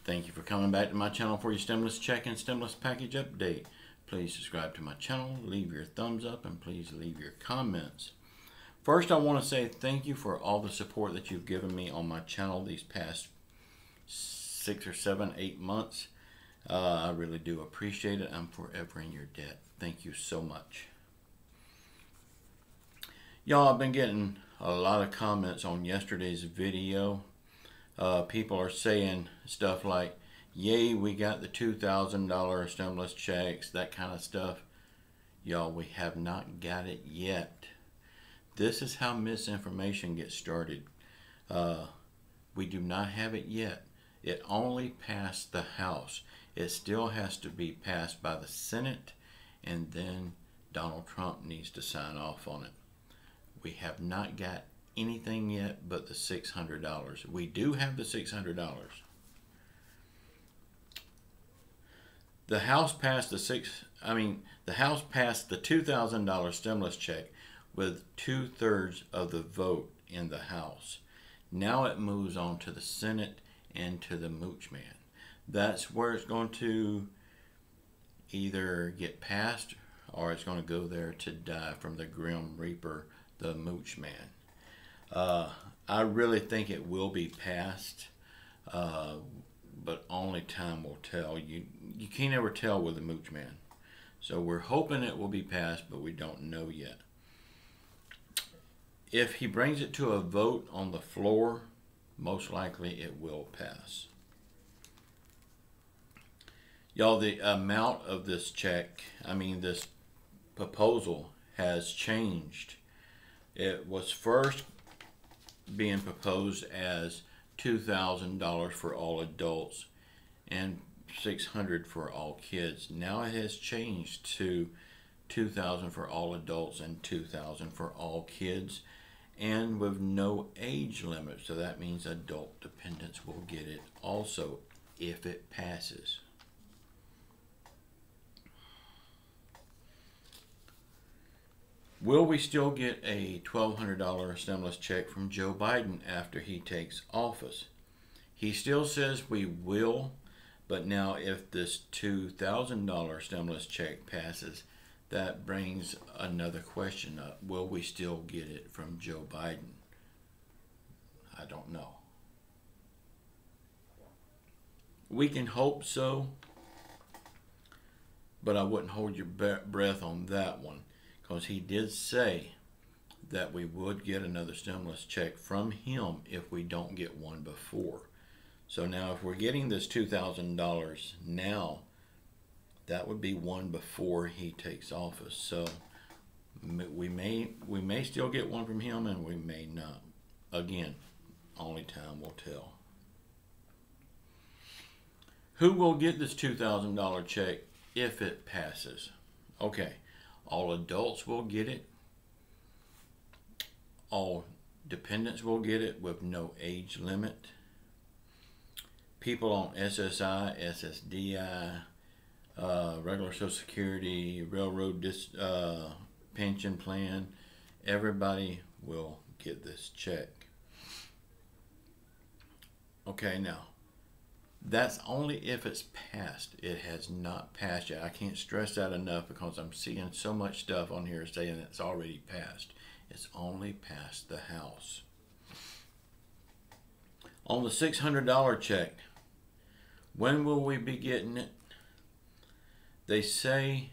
Thank you for coming back to my channel for your stimulus check and stimulus package update. Please subscribe to my channel, leave your thumbs up, and please leave your comments. First, I want to say thank you for all the support that you've given me on my channel these past 6 or 7, 8 months. I really do appreciate it. I'm forever in your debt. Thank you so much. Y'all, I've been getting a lot of comments on yesterday's video. People are saying stuff like, yay, we got the $2,000 stimulus checks, that kind of stuff. Y'all, we have not got it yet. This is how misinformation gets started. We do not have it yet. It only passed the House. It still has to be passed by the Senate, and then Donald Trump needs to sign off on it. We have not got anything yet but the $600. We do have the $600. The House passed the $2,000 stimulus check with 2/3 of the vote in the House. Now it moves on to the Senate and to the Mooch Man. That's where it's going to either get passed or it's going to go there to die from the Grim Reaper, the Mooch Man. I really think it will be passed, but only time will tell. You can't ever tell with the Mooch Man. So we're hoping it will be passed, but we don't know yet. If he brings it to a vote on the floor, most likely it will pass. Y'all, the amount of this check, this proposal has changed. It was first being proposed as $2,000 for all adults and $600 for all kids. Now it has changed to $2,000 for all adults and $2,000 for all kids, and with no age limit. So that means adult dependents will get it also if it passes. Will we still get a $1,200 stimulus check from Joe Biden after he takes office? He still says we will, but now if this $2,000 stimulus check passes, that brings another question up. Will we still get it from Joe Biden? I don't know. We can hope so, but I wouldn't hold your breath on that one, because he did say that we would get another stimulus check from him if we don't get one before. So now if we're getting this $2,000 now, that would be one before he takes office. So we may still get one from him, and we may not. Again, only time will tell. Who will get this $2,000 check if it passes? Okay, all adults will get it. All dependents will get it with no age limit. People on SSI, SSDI, regular Social Security, railroad pension plan, everybody will get this check. Okay, now, that's only if it's passed. It has not passed yet. I can't stress that enough because I'm seeing so much stuff on here saying it's already passed. It's only passed the House. On the $600 check, when will we be getting it? They say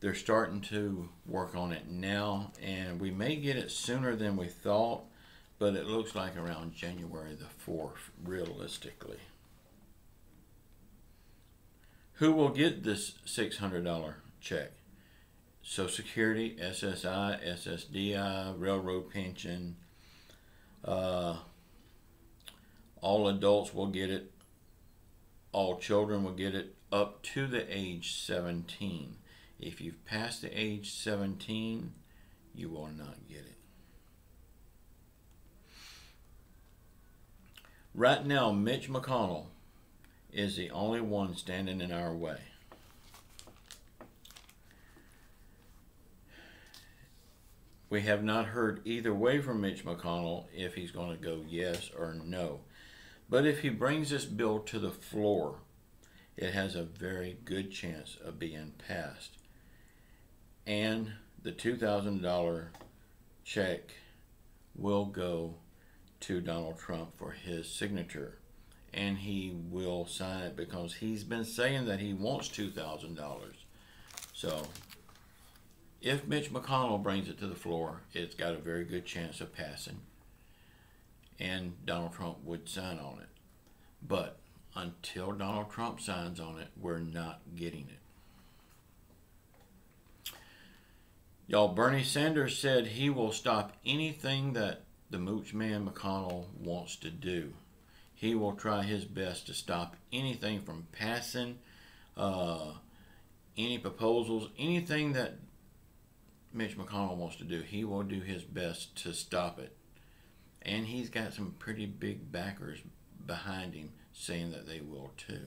they're starting to work on it now, and we may get it sooner than we thought, but it looks like around January the 4th, realistically. Who will get this $600 check? Social Security, SSI, SSDI, railroad pension. All adults will get it. All children will get it up to the age 17. If you've passed the age 17, you will not get it. Right now, Mitch McConnell is the only one standing in our way. We have not heard either way from Mitch McConnell if he's going to go yes or no. But if he brings this bill to the floor, it has a very good chance of being passed. And the $2,000 check will go to Donald Trump for his signature. And he will sign it because he's been saying that he wants $2,000. So if Mitch McConnell brings it to the floor, it's got a very good chance of passing. And Donald Trump would sign on it. But until Donald Trump signs on it, we're not getting it. Y'all, Bernie Sanders said he will stop anything that the mooch man McConnell wants to do. He will try his best to stop anything from passing, any proposals, anything that Mitch McConnell wants to do. He will do his best to stop it. And he's got some pretty big backers behind him saying that they will too.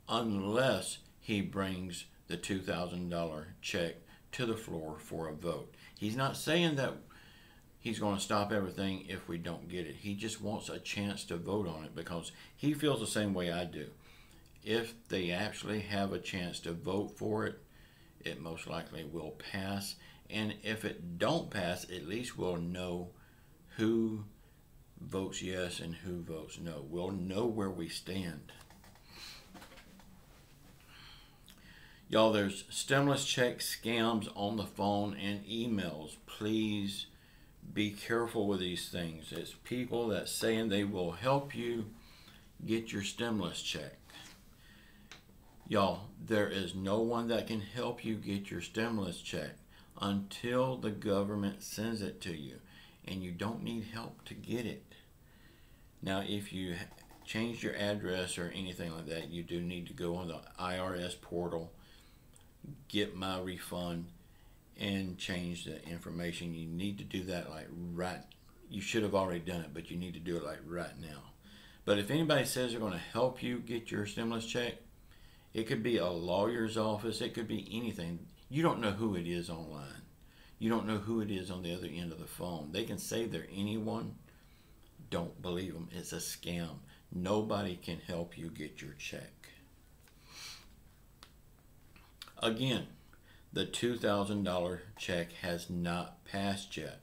Unless he brings the $2,000 check to the floor for a vote. He's not saying that he's going to stop everything if we don't get it. He just wants a chance to vote on it because he feels the same way I do. If they actually have a chance to vote for it, it most likely will pass. And if it don't pass, at least we'll know who votes yes and who votes no. We'll know where we stand. Y'all, there's stimulus check scams on the phone and emails. Please be careful with these things. It's people that saying they will help you get your stimulus check. Y'all, there is no one that can help you get your stimulus check until the government sends it to you. And you don't need help to get it. Now, if you change your address or anything like that, you do need to go on the IRS portal, get my refund, and change the information. You need to do that like right. You should have already done it, but you need to do it like right now. But if anybody says they're going to help you get your stimulus check, it could be a lawyer's office. It could be anything. You don't know who it is online. You don't know who it is on the other end of the phone. They can say they're anyone. Don't believe them. It's a scam. Nobody can help you get your check. Again, the $2,000 check has not passed yet.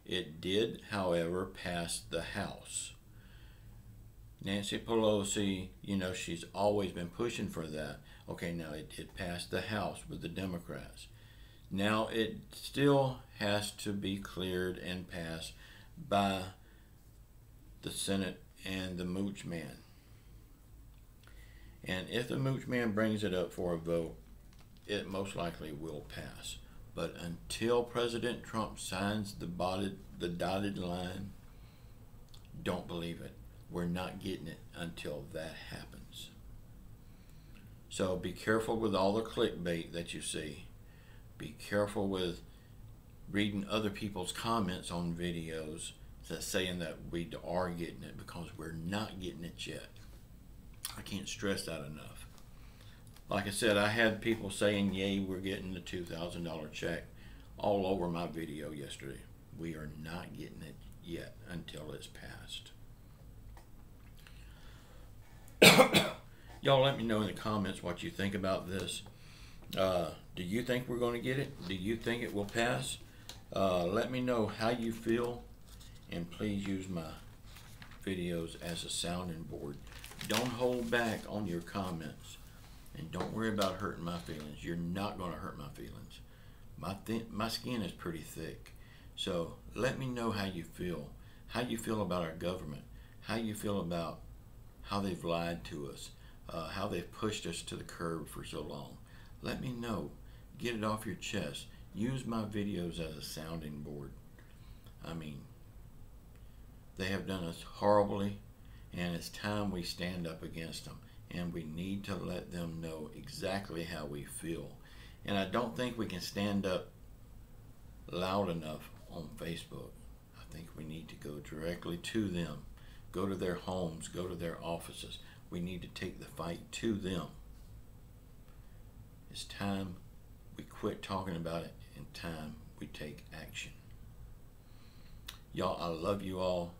It did, however, pass the House. Nancy Pelosi, you know, she's always been pushing for that. Okay, now it passed the House with the Democrats. Now it still has to be cleared and passed by the Senate and the mooch man. And if the mooch man brings it up for a vote, it most likely will pass. But until President Trump signs the dotted line, don't believe it. We're not getting it until that happens. So be careful with all the clickbait that you see. Be careful with reading other people's comments on videos that's saying that we are getting it, because we're not getting it yet. I can't stress that enough. Like I said, I had people saying, yay, we're getting the $2,000 check all over my video yesterday. We are not getting it yet until it's passed. Y'all let me know in the comments what you think about this. Do you think we're going to get it? Do you think it will pass? Let me know how you feel, and please use my videos as a sounding board. Don't hold back on your comments, and don't worry about hurting my feelings. You're not going to hurt my feelings. My skin is pretty thick. So let me know how you feel about our government, how you feel about how they've lied to us, how they've pushed us to the curb for so long. Let me know. Get it off your chest. Use my videos as a sounding board. I mean, they have done us horribly, and it's time we stand up against them. And we need to let them know exactly how we feel. And I don't think we can stand up loud enough on Facebook. I think we need to go directly to them. Go to their homes, go to their offices. We need to take the fight to them. It's time we quit talking about it, and time we take action. Y'all, I love you all.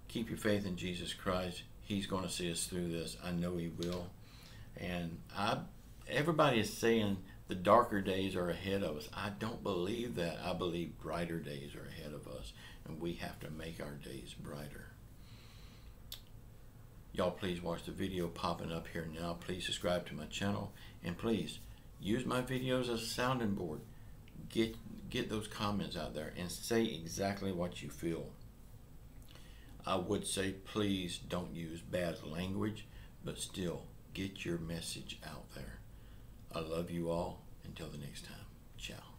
Keep your faith in Jesus Christ. He's going to see us through this. I know He will. And everybody is saying the darker days are ahead of us. I don't believe that. I believe brighter days are ahead of us, and we have to make our days brighter. Y'all please watch the video popping up here now. Please subscribe to my channel, and please use my videos as a sounding board. Get those comments out there and say exactly what you feel. I would say please don't use bad language, but still get your message out there. I love you all. Until the next time. Ciao.